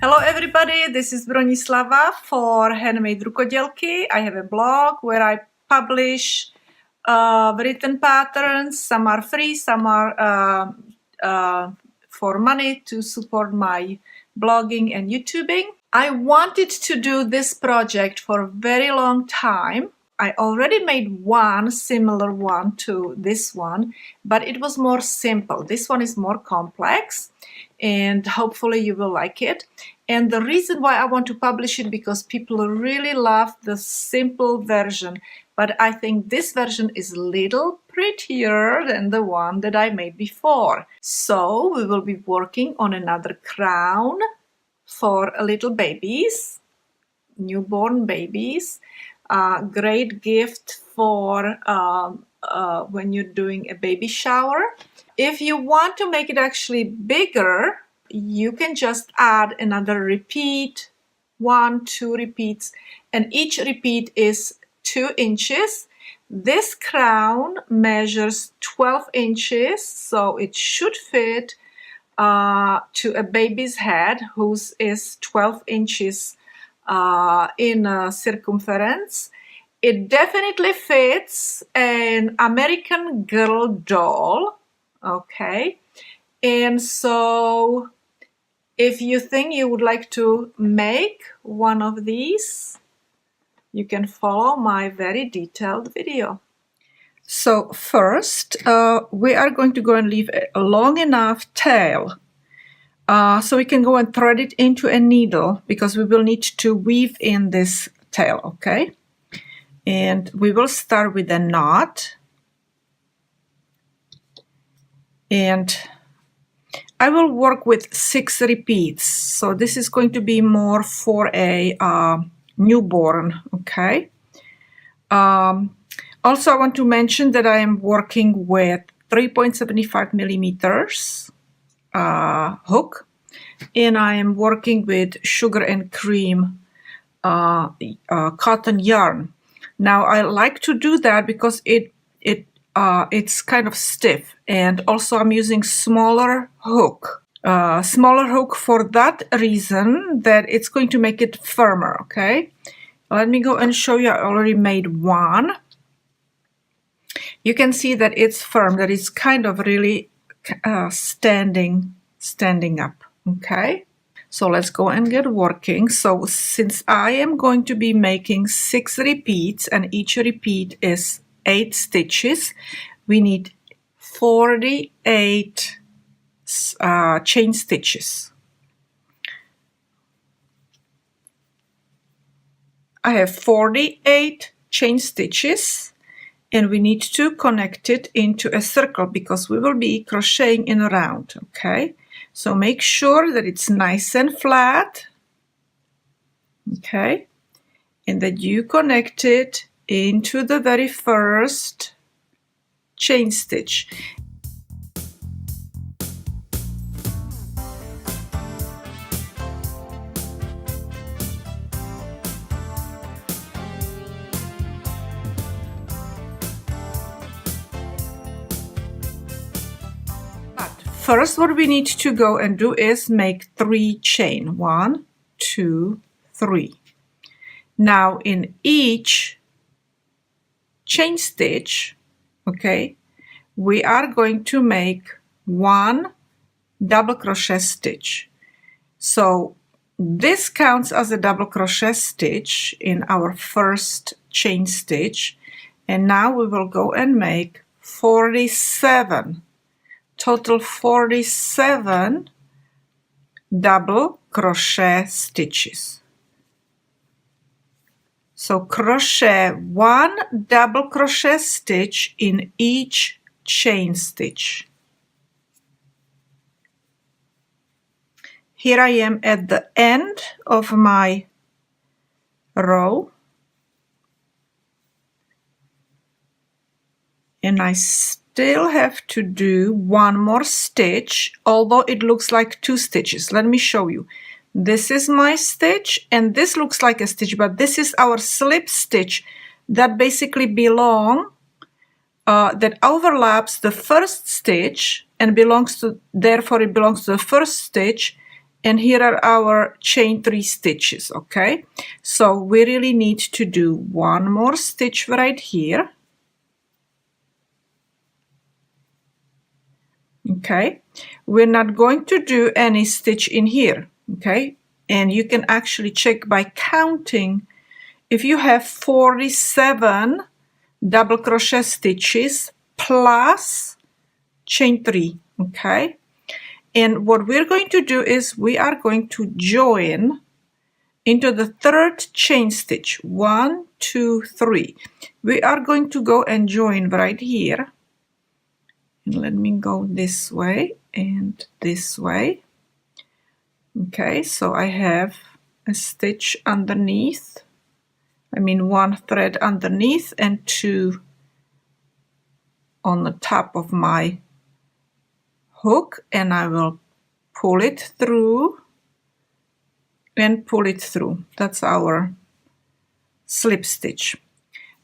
Hello everybody, this is Bronislava for HandMadeRukodelky. I have a blog where I publish written patterns. Some are free, some are for money to support my blogging and YouTubing. I wanted to do this project for a very long time. I already made one similar one to this one, but it was more simple. This one is more complex and hopefully you will like it. And the reason why I want to publish it because people really love the simple version, but I think this version is a little prettier than the one that I made before. So we will be working on another crown for little babies, newborn babies. Great gift for when you're doing a baby shower. If you want to make it actually bigger, you can just add another repeat, 1, 2 repeats, and each repeat is 2 inches. This crown measures 12 inches, so it should fit to a baby's head, whose is 12 inches in circumference. It definitely fits an American Girl doll, okay? And so if you think you would like to make one of these, you can follow my very detailed video. So first, we are going to go and leave a long enough tail so we can go and thread it into a needle because we will need to weave in this tail, okay? And we will start with a knot. And I will work with 6 repeats. So this is going to be more for a newborn, okay? Also, I want to mention that I am working with 3.75 millimeters hook, and I am working with sugar and cream cotton yarn. Now I like to do that because it's kind of stiff, and also I'm using smaller hook for that reason that it's going to make it firmer. Okay, let me go and show you. I already made one. You can see that it's firm, that it's kind of really standing up. Okay, so let's go and get working. So since I am going to be making 6 repeats and each repeat is 8 stitches, we need 48 chain stitches. I have 48 chain stitches, and we need to connect it into a circle because we will be crocheting in a round, okay? So make sure that it's nice and flat, okay? And that you connect it into the very first chain stitch. First, what we need to go and do is make 3 chain. 1, 2, 3. Now in each chain stitch, okay, we are going to make 1 double crochet stitch. So this counts as a double crochet stitch in our first chain stitch, and now we will go and make 47. Total 47 double crochet stitches. So crochet 1 double crochet stitch in each chain stitch. Here I am at the end of my row, and I still have to do 1 more stitch, although it looks like 2 stitches. Let me show you. This is my stitch, and this looks like a stitch, but this is our slip stitch that basically that overlaps the first stitch and therefore it belongs to the first stitch, and here are our chain 3 stitches. Okay, so we really need to do one more stitch right here. Okay, we're not going to do any stitch in here. Okay, and you can actually check by counting. If you have 47 double crochet stitches plus chain 3, okay, and what we're going to do is we are going to join into the third chain stitch. 1, 2, 3. We are going to go and join right here, and let me go this way and this way. Okay, so I have a stitch underneath, I mean 1 thread underneath and 2 on the top of my hook, and I will pull it through and pull it through. That's our slip stitch.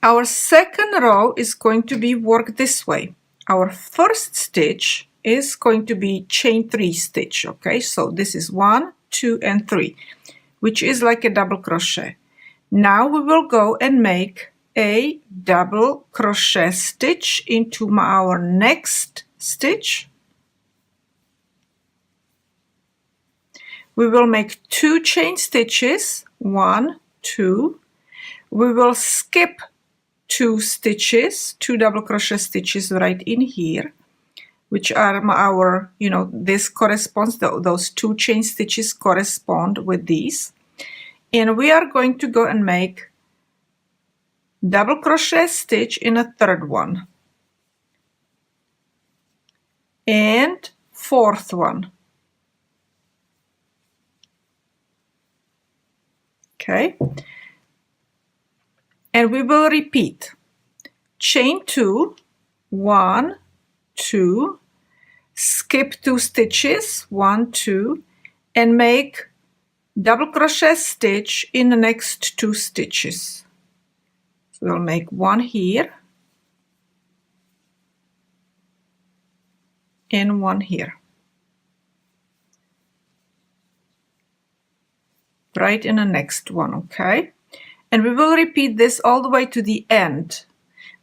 Our second row is going to be worked this way. Our first stitch is going to be chain 3 stitch. Okay, so this is 1, 2, and 3, which is like a double crochet. Now we will go and make a double crochet stitch into our next stitch. We will make 2 chain stitches, 1, 2. We will skip 2 stitches, 2 double crochet stitches right in here, which are our, this corresponds, those 2 chain stitches correspond with these. And we are going to go and make double crochet stitch in a third one and fourth one. Okay, and we will repeat chain 2, 1, 2, skip 2 stitches, 1, 2, and make double crochet stitch in the next 2 stitches. So we'll make 1 here and 1 here, right in the next one. Okay, and we will repeat this all the way to the end.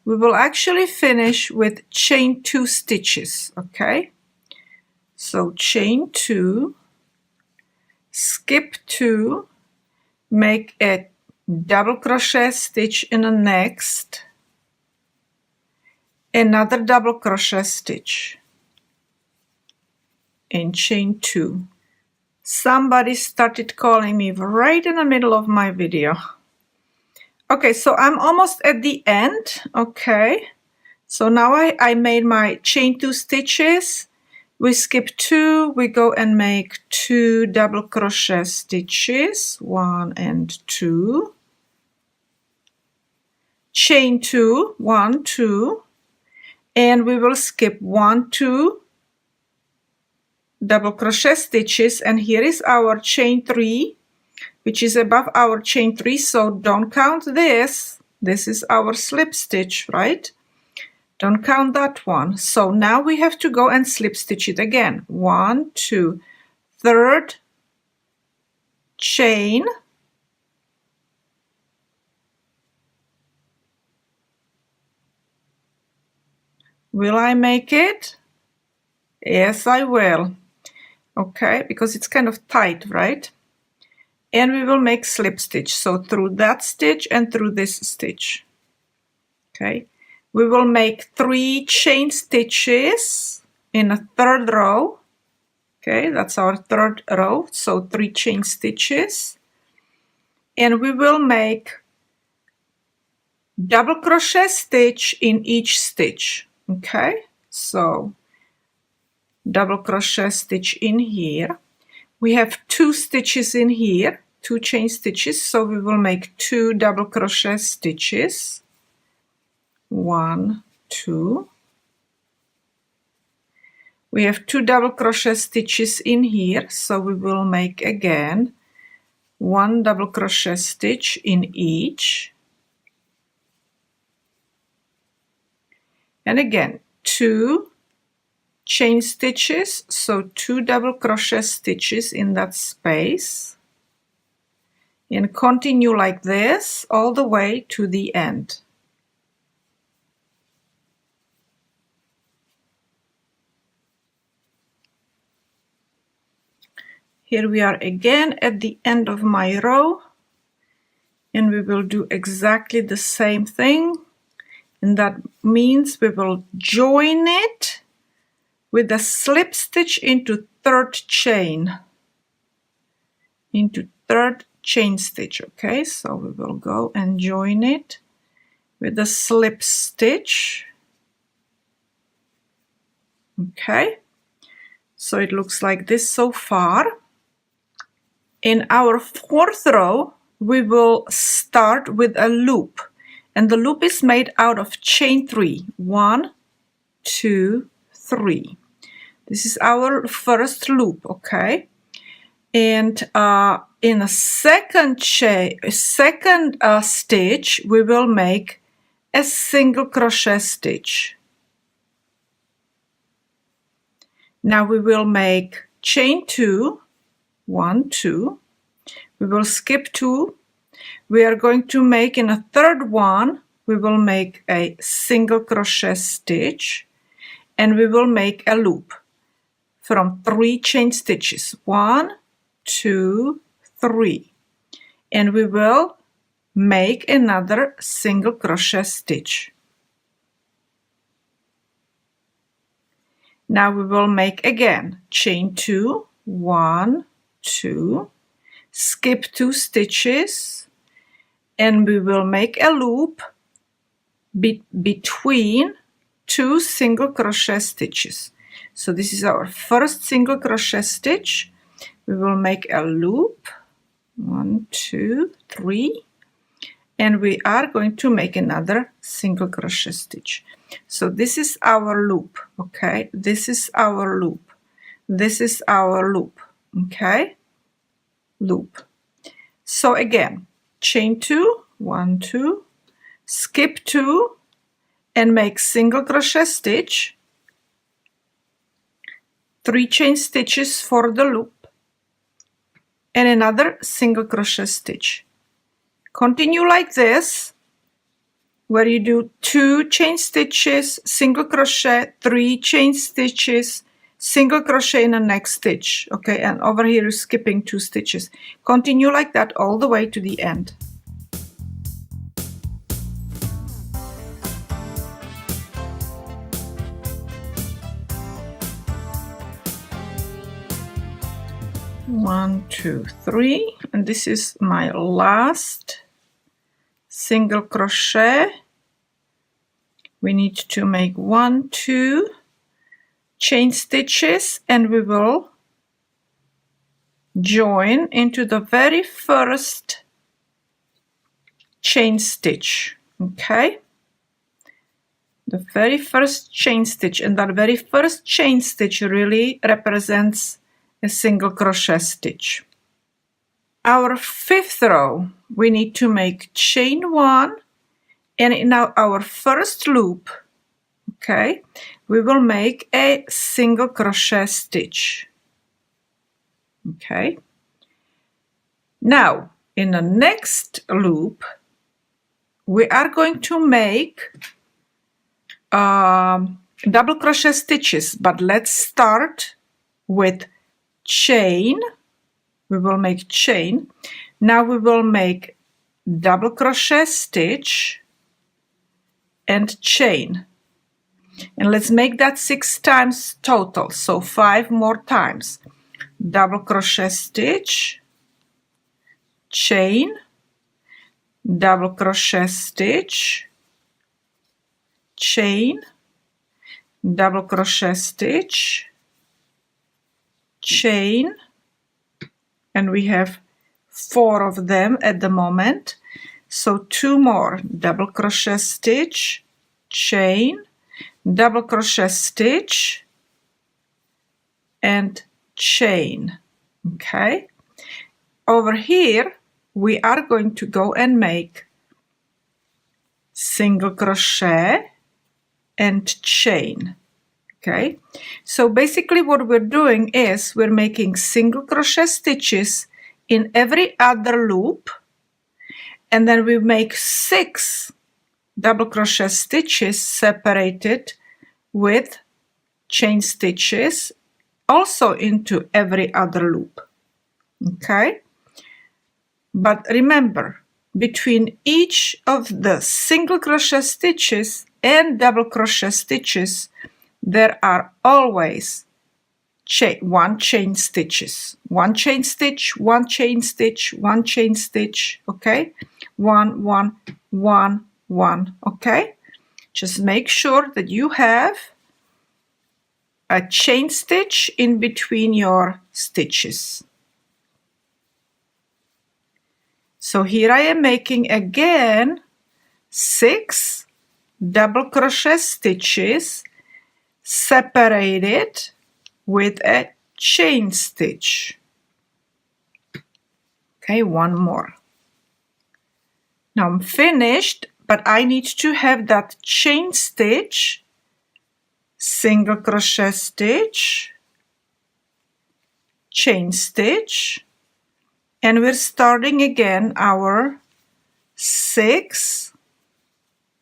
We will actually finish with chain 2 stitches. Okay, so chain 2, skip 2, make a double crochet stitch in the next, another double crochet stitch, and chain 2. Somebody started calling me right in the middle of my video. Okay, so I'm almost at the end. Okay, so now I made my chain 2 stitches. We skip 2, we go and make 2 double crochet stitches, 1 and 2, chain 2, 1, 2, and we will skip 1, 2 double crochet stitches, and here is our chain 3, which is above our chain 3, so don't count this. This is our slip stitch, right? Don't count that one. So now we have to go and slip stitch it again. 1, 2, third chain, will I make it? Yes, I will. Okay, because it's kind of tight, right? And we will make slip stitch, so through that stitch and through this stitch. Okay, we will make 3 chain stitches in a third row. Okay, that's our third row, so 3 chain stitches, and we will make double crochet stitch in each stitch. Okay, so double crochet stitch in here. We have 2 stitches in here, 2 chain stitches, so we will make 2 double crochet stitches, 1, 2. We have 2 double crochet stitches in here, so we will make again 1 double crochet stitch in each, and again 2 chain stitches, so 2 double crochet stitches in that space, and continue like this all the way to the end. Here we are again at the end of my row, and we will do exactly the same thing, and that means we will join it with a slip stitch into third chain, into third chain stitch. Okay, so we will go and join it with a slip stitch. Okay, so it looks like this so far. In our fourth row, we will start with a loop, and the loop is made out of chain 3. 1, 2, 3. This is our first loop, okay? And in a second stitch, we will make a single crochet stitch. Now we will make chain 2, 1, 2. We will skip 2. We are going to make in a third one, we will make a single crochet stitch, and we will make a loop from 3 chain stitches. 1, 2, 3. And we will make another single crochet stitch. Now we will make again chain 2, 1, 2, skip 2 stitches, and we will make a loop between 2 single crochet stitches. So this is our first single crochet stitch. We will make a loop, 1, 2, 3, and we are going to make another single crochet stitch. So this is our loop, okay? This is our loop. This is our loop, okay? Loop. So again, chain 2, 1, 2, skip 2, and make single crochet stitch, 3 chain stitches for the loop, and another single crochet stitch. Continue like this, where you do 2 chain stitches, single crochet, 3 chain stitches, single crochet in the next stitch. Okay, and over here you're skipping 2 stitches. Continue like that all the way to the end. One, 2, 3, and this is my last single crochet. We need to make 1, 2 chain stitches, and we will join into the very first chain stitch. Okay, the very first chain stitch, and that very first chain stitch really represents a single crochet stitch. Our fifth row, we need to make chain 1, and in our first loop, okay, we will make a single crochet stitch. Okay, now in the next loop we are going to make double crochet stitches, but let's start with chain. We will make chain. Now we will make double crochet stitch and chain, and let's make that 6 times total, so 5 more times. Double crochet stitch, chain, double crochet stitch, chain, double crochet stitch, chain, and we have 4 of them at the moment, so 2 more. Double crochet stitch, chain, double crochet stitch, and chain. Okay, over here we are going to go and make single crochet and chain. Okay, so basically what we're doing is we're making single crochet stitches in every other loop, and then we make 6 double crochet stitches separated with chain stitches also into every other loop. Okay, but remember, between each of the single crochet stitches and double crochet stitches there are always one chain stitches, one chain stitch, one chain stitch, one chain stitch. Okay, one, one. Okay, just make sure that you have a chain stitch in between your stitches. So here I am making again 6 double crochet stitches separated with a chain stitch. Okay, one more. Now I'm finished, but I need to have that chain stitch, single crochet stitch, chain stitch, and we're starting again our 6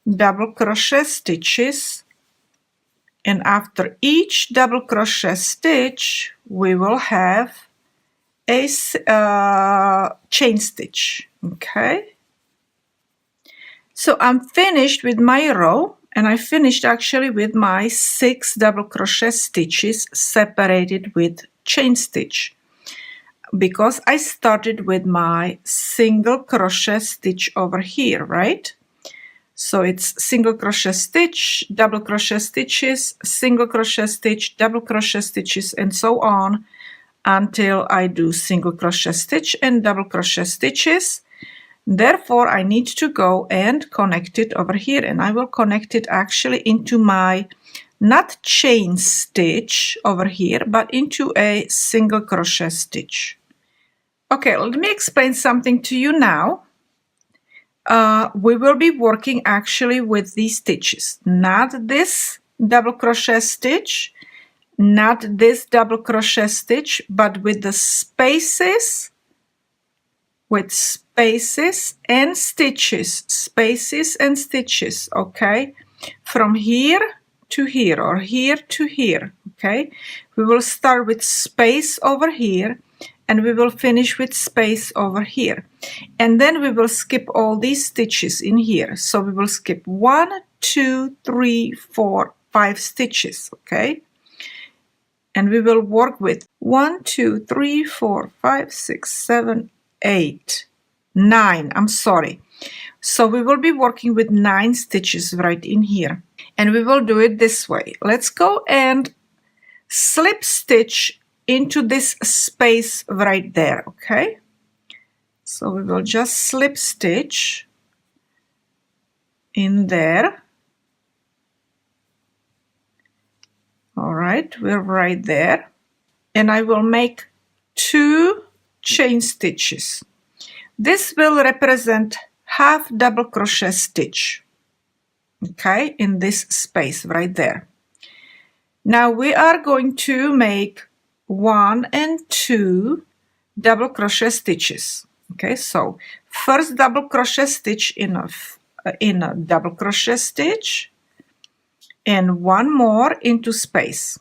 double crochet stitches, and after each double crochet stitch we will have a chain stitch. Okay, so I'm finished with my row, and I finished actually with my 6 double crochet stitches separated with chain stitch, because I started with my single crochet stitch over here, right? So it's single crochet stitch, double crochet stitches, single crochet stitch, double crochet stitches, and so on until I do single crochet stitch and double crochet stitches. Therefore, I need to go and connect it over here, and I will connect it actually into my not chain stitch over here, but into a single crochet stitch. Okay, let me explain something to you now. We will be working actually with these stitches, not this double crochet stitch, not this double crochet stitch, but with the spaces, with spaces and stitches, okay, from here to here or here to here. Okay, we will start with space over here, and we will finish with space over here, and then we will skip all these stitches in here. So we will skip 1, 2, 3, 4, 5 stitches. Okay, and we will work with 1, 2, 3, 4, 5, 6, 7, 8, 9. I'm sorry. So we will be working with 9 stitches right in here, and we will do it this way. Let's go and slip stitch into this space right there. Okay, so we will just slip stitch in there. All right, we're right there, and I will make 2 chain stitches. This will represent half double crochet stitch, okay, in this space right there. Now we are going to make 1 and 2 double crochet stitches. Okay, so first double crochet stitch in a double crochet stitch, and 1 more into space.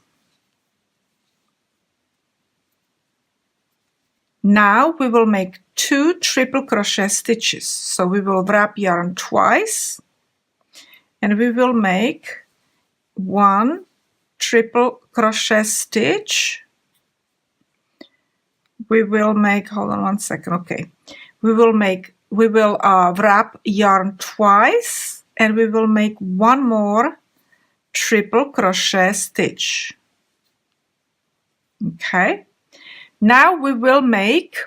Now we will make 2 triple crochet stitches. So we will wrap yarn twice, and we will make 1 triple crochet stitch. We will make, hold on one second, okay. We will wrap yarn twice, and we will make 1 more triple crochet stitch. Okay. Now we will make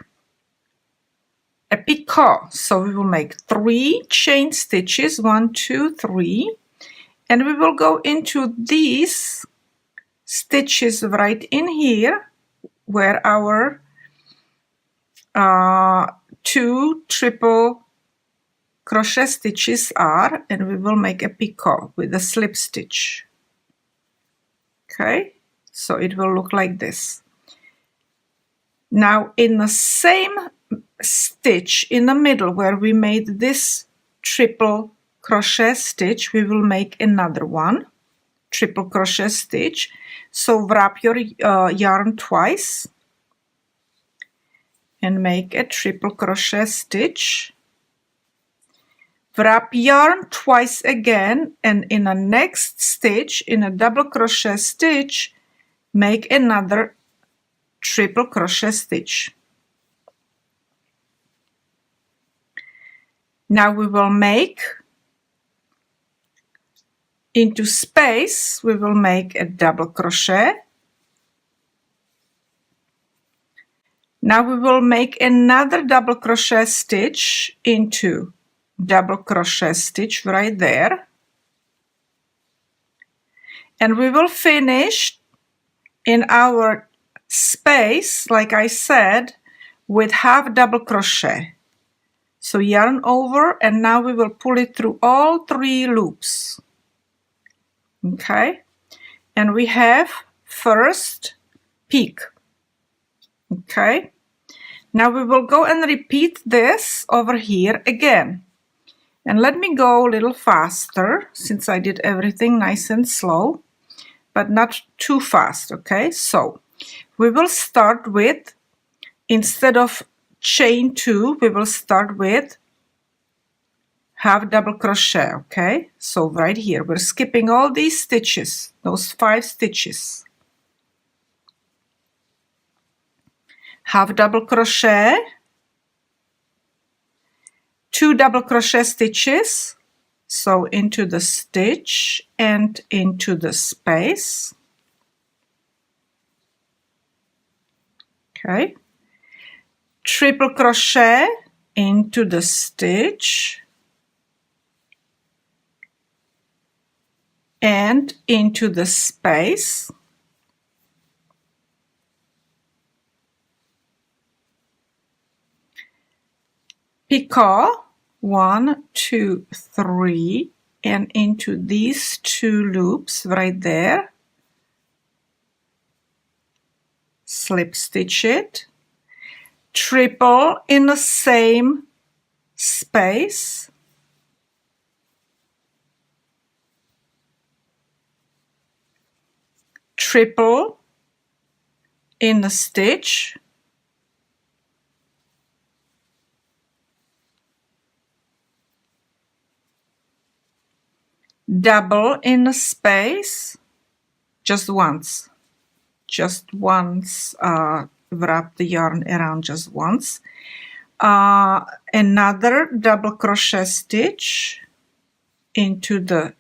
a picot. So we will make 3 chain stitches, 1, 2, 3, and we will go into these stitches right in here where our 2 triple crochet stitches are, and we will make a picot with a slip stitch. Okay, so it will look like this. Now in the same stitch in the middle where we made this triple crochet stitch, we will make another one, triple crochet stitch. So wrap your yarn twice and make a triple crochet stitch. Wrap yarn twice again, and in the next stitch, in a double crochet stitch, make another triple crochet stitch. Now we will make into space, we will make a double crochet. Now we will make another double crochet stitch into double crochet stitch right there, and we will finish in our space, like I said, with half double crochet. So yarn over, and now we will pull it through all 3 loops. Okay, and we have first peak. Okay, now we will go and repeat this over here again. And let me go a little faster, since I did everything nice and slow, but not too fast. Okay, so we will start with, instead of chain 2, we will start with half double crochet. Okay, so right here we're skipping all these stitches, those 5 stitches. Half double crochet, 2 double crochet stitches, so into the stitch and into the space. Okay, triple crochet into the stitch and into the space. Picot 1, 2, 3, and into these 2 loops right there. Slip stitch it, triple in the same space, triple in the stitch, double in the space, just once, wrap the yarn around just once, another double crochet stitch into the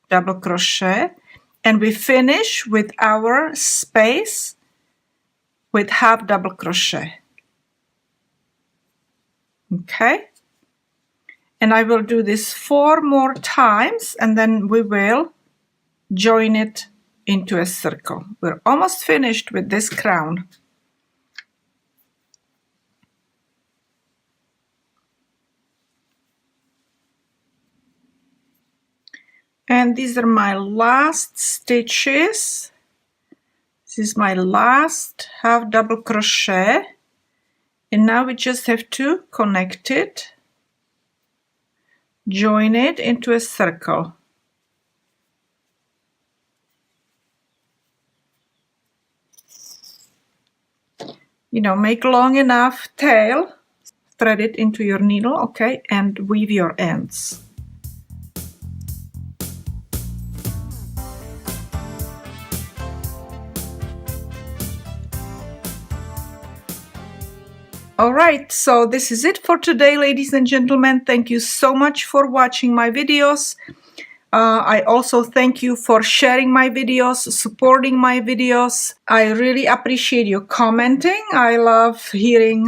double crochet, and we finish with our space with half double crochet. Okay, and I will do this 4 more times, and then we will join it into a circle. We're almost finished with this crown. And these are my last stitches. This is my last half double crochet, and now we just have to connect it, join it into a circle. You know, make long enough tail, thread it into your needle, okay, and weave your ends. Alright, so this is it for today, ladies and gentlemen. Thank you so much for watching my videos. I also thank you for sharing my videos, supporting my videos. I really appreciate your commenting. I love hearing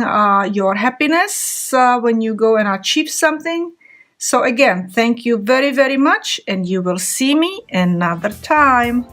your happiness when you go and achieve something. So again, thank you very, very much, and you will see me another time.